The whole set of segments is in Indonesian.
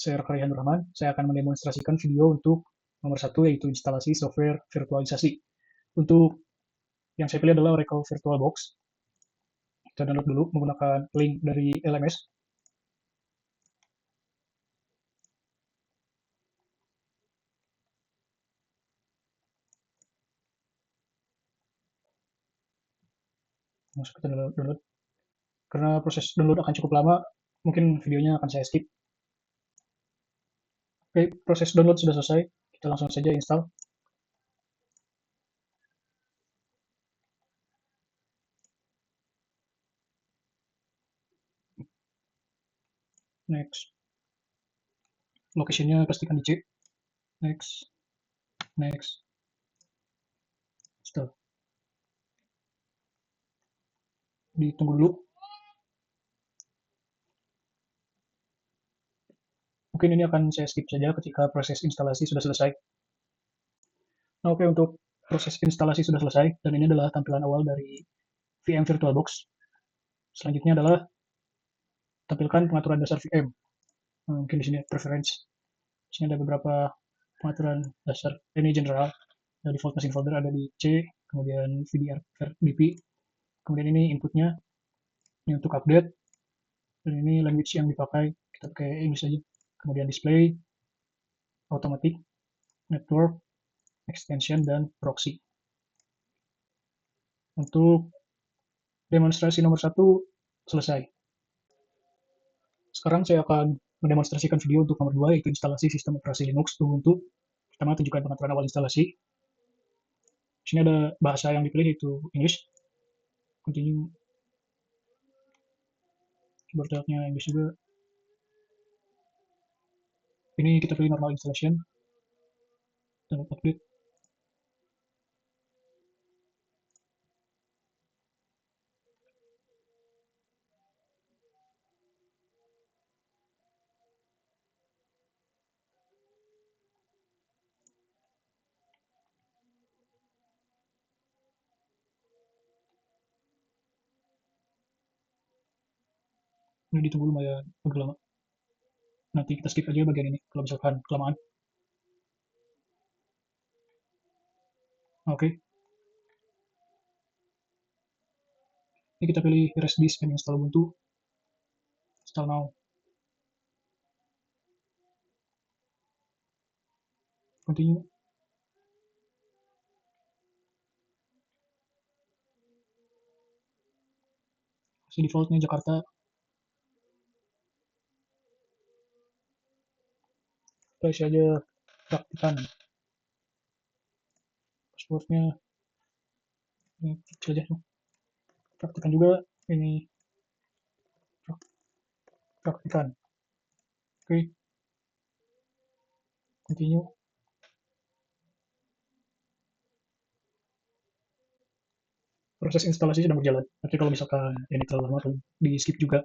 Saya Rekarihan Rahman. Saya akan mendemonstrasikan video untuk nomor satu, yaitu instalasi software virtualisasi. Untuk yang saya pilih adalah Oracle VirtualBox. Kita download dulu menggunakan link dari LMS. Masuk kita download. Karena proses download akan cukup lama, mungkin videonya akan saya skip. Oke, proses download sudah selesai. Kita langsung saja install. Next. Location-nya pastikan di C. Next. Next. Install. Ditunggu dulu. Mungkin ini akan saya skip saja ketika proses instalasi sudah selesai. Nah, oke, untuk proses instalasi sudah selesai, dan ini adalah tampilan awal dari VM VirtualBox. Selanjutnya adalah tampilkan pengaturan dasar VM. Mungkin di sini preference. Di sini ada beberapa pengaturan dasar. Ini general. Default machine folder ada di C, kemudian VDR BP, kemudian ini inputnya, ini untuk update, dan ini language yang dipakai, kita pakai English saja. Kemudian display, automatic, network, extension, dan proxy. Untuk demonstrasi nomor satu selesai. Sekarang saya akan mendemonstrasikan video untuk nomor 2, yaitu instalasi sistem operasi Linux Ubuntu. Pertama, tunjukkan pengaturan awal instalasi. Di sini ada bahasa yang dipilih, yaitu English. Continue. Keyboard type-nya English juga. Ini kita pilih normal installation. Dan update. Ini ditunggu lumayan agak lama. Nanti kita skip aja bagian ini kalau misalkan kelamaan. Oke. Ini kita pilih rest disk and install Ubuntu. Install now. Continue. Masih defaultnya Jakarta. Kita isi aja praktikan. Passwordnya ini kecil aja. Praktikan juga ini praktikan. Oke. Continue. Proses instalasi sedang berjalan. Nanti kalau misalkan ini terlalu lama, di skip juga.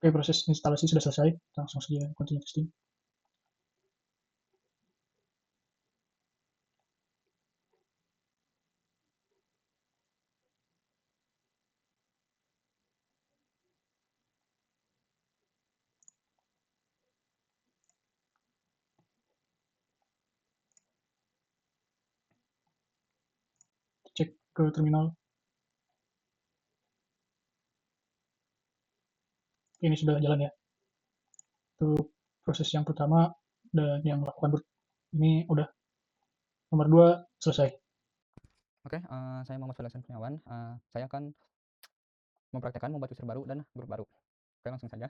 Oke, proses instalasi sudah selesai. Langsung saja continue testing. Cek ke terminal. Ini sudah jalan ya. Itu proses yang pertama, dan yang melakukan boot ini udah. Nomor 2 selesai. Oke, saya Muhammad Sulaiman Kurniawan, saya akan mempraktekkan membuat user baru dan grup baru. Oke, langsung saja.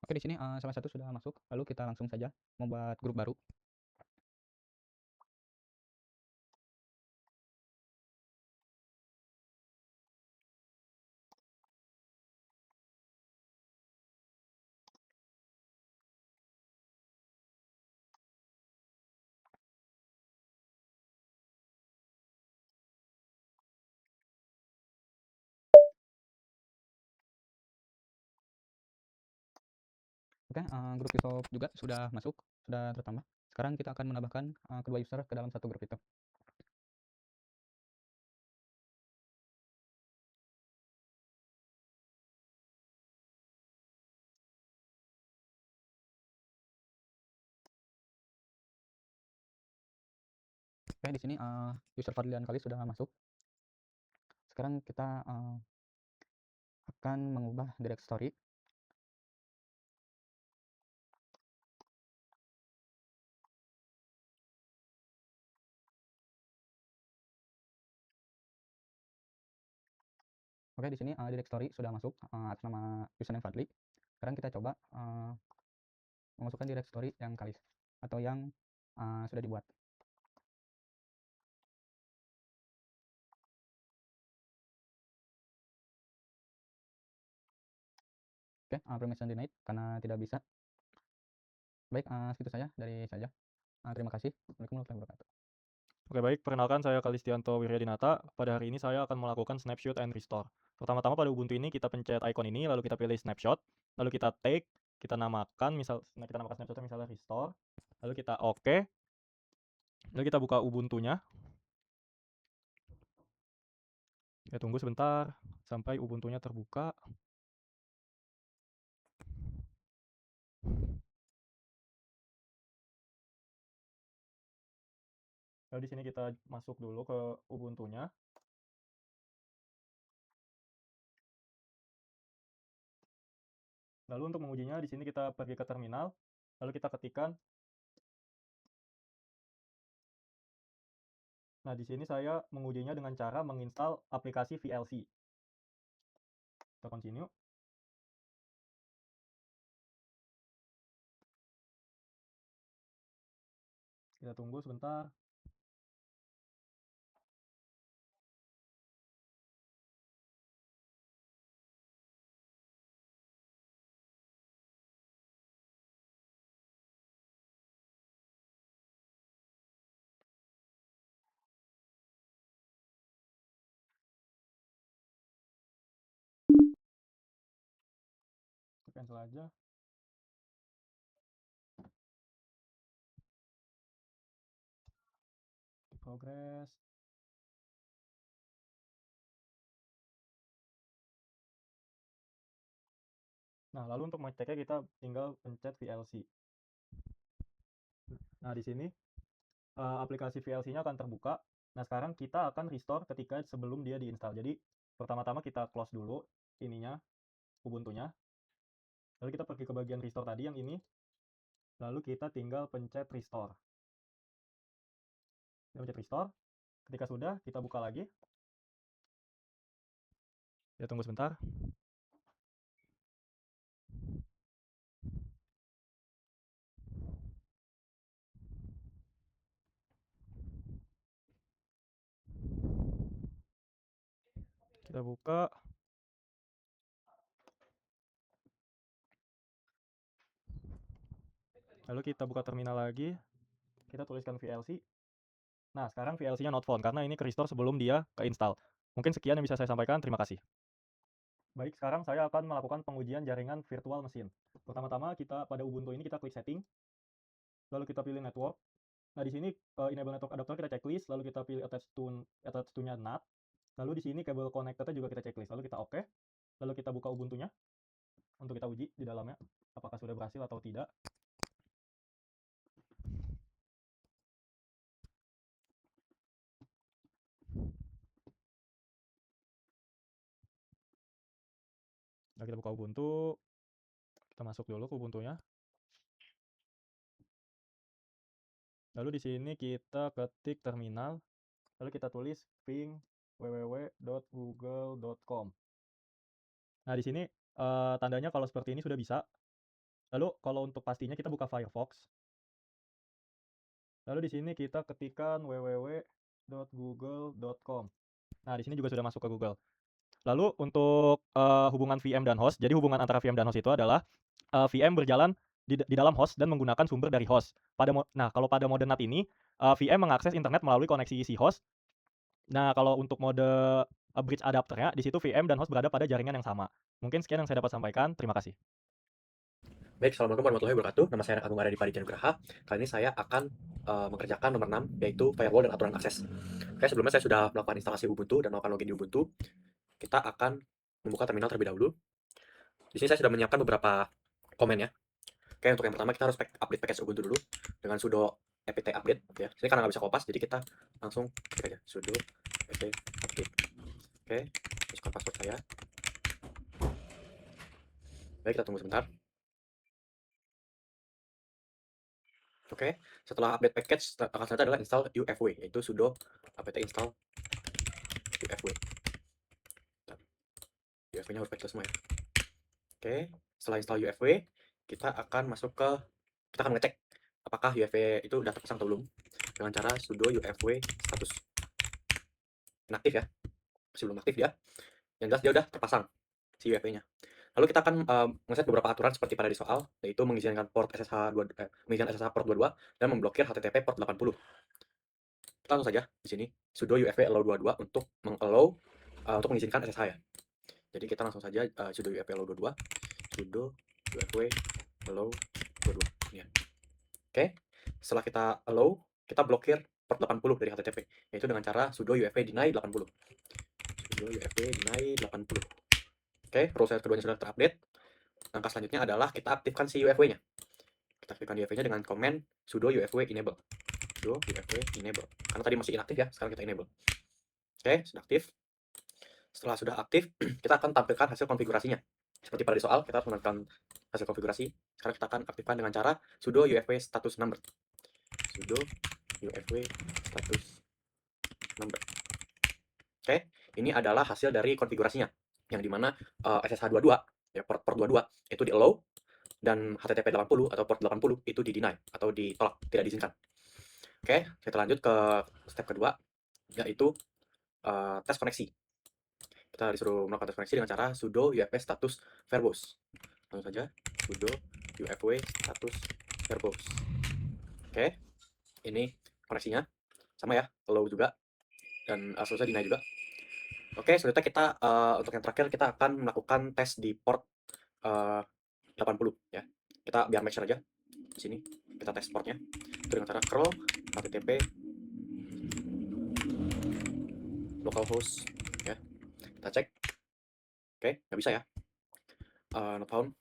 Oke, di sini, salah satu sudah masuk, lalu kita langsung saja membuat grup baru. Oke, grup Kisop juga sudah masuk, sudah tertambah. Sekarang kita akan menambahkan, kedua user ke dalam satu grup itu. Oke, di sini, user Fadlian kali sudah masuk. Sekarang kita, akan mengubah directory. Oke, di sini, directory sudah masuk, atas nama username Fadli. Sekarang kita coba, memasukkan directory yang kali atau yang, sudah dibuat. Oke, permission denied karena tidak bisa. Baik, segitu saja dari saya. Terima kasih. Assalamualaikum warahmatullahi wabarakatuh. Oke baik, perkenalkan saya Kalistianto Wiryadinata. Pada hari ini saya akan melakukan snapshot and restore. Pertama-tama pada Ubuntu ini kita pencet icon ini, lalu kita pilih snapshot, lalu kita take, kita namakan kita namakan snapshotnya misalnya restore, lalu kita oke, lalu kita buka Ubuntunya. Ya tunggu sebentar sampai Ubuntunya terbuka. Lalu di sini kita masuk dulu ke Ubuntunya. Lalu untuk mengujinya di sini kita pergi ke terminal, lalu kita ketikkan. Nah, di sini saya mengujinya dengan cara menginstal aplikasi VLC. Kita continue. Kita tunggu sebentar. Cancel aja. Progress. Nah, lalu untuk mengeceknya kita tinggal pencet VLC. Nah, di sini aplikasi VLC-nya akan terbuka. Nah, sekarang kita akan restore ketika sebelum dia diinstal. Jadi, pertama-tama kita close dulu ininya, Ubuntunya. Lalu kita pergi ke bagian restore tadi yang ini. Lalu kita tinggal pencet restore. Kita pencet restore. Ketika sudah, kita buka lagi. Ya, tunggu sebentar. Kita buka. Lalu kita buka terminal lagi. Kita tuliskan VLC. Nah, sekarang VLC-nya not found karena ini ke restore sebelum dia keinstall. Mungkin sekian yang bisa saya sampaikan. Terima kasih. Baik, sekarang saya akan melakukan pengujian jaringan virtual mesin. Pertama-tama kita pada Ubuntu ini kita klik setting. Lalu kita pilih network. Nah, di sini enable network adapter kita checklist, lalu kita pilih attach to-nya NAT. Lalu di sini kabel connector juga kita checklist. Lalu kita oke. Lalu kita buka Ubuntu-nya untuk kita uji di dalamnya apakah sudah berhasil atau tidak. Nah, kita buka Ubuntu. Kita masuk dulu ke Ubuntu-nya. Lalu di sini kita ketik terminal. Lalu kita tulis ping www.google.com. Nah, di sini tandanya kalau seperti ini sudah bisa. Lalu kalau untuk pastinya kita buka Firefox. Lalu di sini kita ketikkan www.google.com. Nah, di sini juga sudah masuk ke Google. Lalu untuk hubungan VM dan host, jadi hubungan antara VM dan host itu adalah VM berjalan di dalam host dan menggunakan sumber dari host. Nah, kalau pada mode NAT ini, VM mengakses internet melalui koneksi si host. Nah, kalau untuk mode bridge adapternya, di situ VM dan host berada pada jaringan yang sama. Mungkin sekian yang saya dapat sampaikan. Terima kasih. Baik, assalamualaikum warahmatullahi wabarakatuh. Nama saya Agung Arya Dipadi Nugraha. Kali ini saya akan mengerjakan nomor 6, yaitu firewall dan aturan akses. Oke, sebelumnya saya sudah melakukan instalasi Ubuntu dan melakukan login di Ubuntu. Kita akan membuka terminal terlebih dahulu. Di sini saya sudah menyiapkan beberapa komen ya. Oke, untuk yang pertama kita harus update package Ubuntu dulu dengan sudo apt update ya. Sini karena nggak bisa kopas, jadi kita langsung klik aja sudo apt update. Oke, masukkan password saya. Baik, kita tunggu sebentar. Oke, setelah update package, akan selanjutnya adalah install UFW, yaitu sudo apt install UFW. UFW-nya harus pakai semua ya. Oke, setelah install UFW, kita akan ngecek apakah UFW itu udah terpasang atau belum dengan cara sudo UFW status. Inaktif ya, masih belum aktif dia. Yang jelas dia udah terpasang si UFW-nya. Lalu kita akan ngeset beberapa aturan seperti pada di soal, yaitu mengizinkan port mengizinkan SSH port 22 dan memblokir HTTP port 80. Kita langsung saja di sini sudo UFW allow 22 untuk untuk mengizinkan SSH ya. Jadi kita langsung saja sudo UFW allow 22, sudo UFW allow 22 ya. Oke, setelah kita allow, kita blokir port 80 dari HTTP, yaitu dengan cara sudo UFW deny 80. Sudo UFW deny 80. Oke, proses keduanya sudah terupdate. Langkah selanjutnya adalah kita aktifkan si UFW-nya. Kita aktifkan UFW-nya dengan komen sudo UFW enable. Sudo UFW enable. Karena tadi masih inaktif ya, sekarang kita enable. Oke, sudah aktif. Setelah sudah aktif, kita akan tampilkan hasil konfigurasinya. Seperti pada di soal, kita harus menentukan hasil konfigurasi. Sekarang kita akan aktifkan dengan cara sudo UFW status number. Sudo UFW status number. Oke, ini adalah hasil dari konfigurasinya. Yang dimana SSH 22, ya, port 22 itu di allow, dan HTTP 80 atau port 80 itu di deny atau ditolak, tidak diizinkan. Oke, kita lanjut ke step kedua, yaitu tes koneksi. Kita disuruh melakukan tes koneksi dengan cara sudo UFW status verbose. Langsung saja sudo UFW status verbose. Oke, ini koneksinya sama ya, allow juga dan selesai deny juga. Oke, selanjutnya kita untuk yang terakhir kita akan melakukan tes di port 80 ya. Kita biar make sure aja di sini kita tes portnya itu dengan cara curl http localhost ya. Kita cek. Oke, nggak bisa ya. Not found.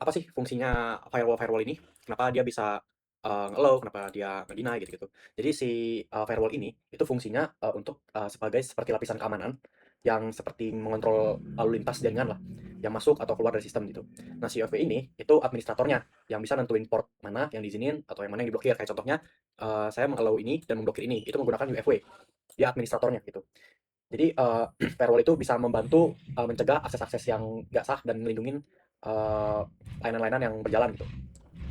Apa sih fungsinya firewall ini? Kenapa dia bisa allow, kenapa dia nge-deny gitu-gitu. Jadi si firewall ini itu fungsinya untuk seperti lapisan keamanan yang seperti mengontrol lalu lintas jaringan lah, yang masuk atau keluar dari sistem gitu. Nah, si UFW ini itu administratornya yang bisa nentuin port mana yang diizinin atau yang mana yang diblokir. Kayak contohnya saya mengallow ini dan memblokir ini, itu menggunakan UFW. Dia administratornya gitu. Jadi firewall itu bisa membantu mencegah akses-akses yang nggak sah dan melindungi layanan-layanan yang berjalan gitu.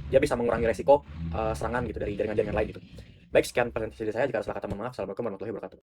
Dia bisa mengurangi resiko serangan gitu dari jaringan-jaringan lain gitu. Baik, sekian presentasi dari saya. Jika ada salah kata, mohon maaf. Assalamualaikum warahmatullahi wabarakatuh.